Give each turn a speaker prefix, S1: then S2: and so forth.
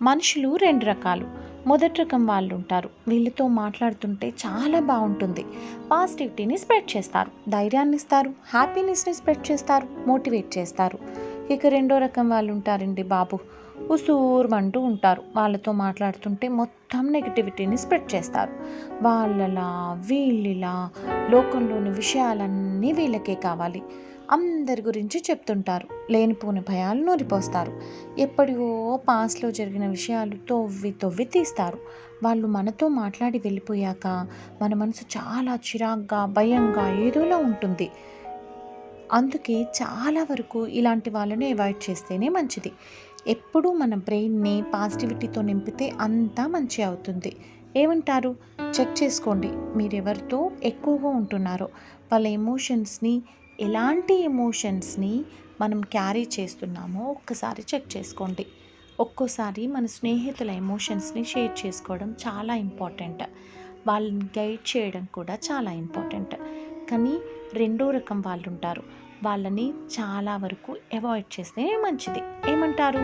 S1: మనుషులు 2 రకాలు. మొదటి రకం వాళ్ళు ఉంటారు. వీళ్ళతో మాట్లాడుతుంటే చాలా బావుంటుంది. పాజిటివిటీని స్ప్రెడ్ చేస్తారు. ధైర్యాన్ని ఇస్తారు. హ్యాపీనెస్‌ని స్ప్రెడ్ చేస్తారు. మోటివేట్ చేస్తారు. ఇక రెండో రకం వాళ్ళు ఉంటారండి బాబు. ఉసూరుమంటూ ఉంటారు. వాళ్ళతో మాట్లాడుతుంటే మొత్తం నెగటివిటీని స్ప్రెడ్ చేస్తారు. వాళ్ళలా, వీళ్ళిలా, లోకంలోని విషయాలన్నీ వీళ్ళకే కావాలి. అందరి గురించి చెప్తుంటారు. లేనిపోని భయాలు నూరిపోస్తారు. ఎప్పటివో పాస్ట్‌లో జరిగిన విషయాలు తవ్వి తవ్వి తీస్తారు. వాళ్ళు మనతో మాట్లాడి వెళ్ళిపోయాక మన మనసు చాలా చిరాగ్గా, భయంగా ఏదోలా ఉంటుంది. అందుకే చాలా వరకు ఇలాంటి వాళ్ళని అవాయిడ్ చేస్తేనే మంచిది. ఎప్పుడూ మన బ్రెయిన్‌ని పాజిటివిటీతో నింపితే అంతా మంచి అవుతుంది. ఏమంటారు? చెక్ చేసుకోండి. మీరెవరితో ఎక్కువగా ఉంటున్నారో, వాళ్ళ ఎమోషన్స్‌ని, ఎలాంటి ఎమోషన్స్‌ని మనం క్యారీ చేస్తున్నామో ఒక్కసారి చెక్ చేసుకోండి. ఒక్కోసారి మన స్నేహితుల ఎమోషన్స్‌ని షేర్ చేసుకోవడం చాలా ఇంపార్టెంట్. వాళ్ళని గైడ్ చేయడం కూడా చాలా ఇంపార్టెంట్. కానీ రెండో రకం వాళ్ళుంటారు. వాళ్ళని చాలా వరకు అవాయిడ్ చేస్తే మంచిది. ఏమంటారు?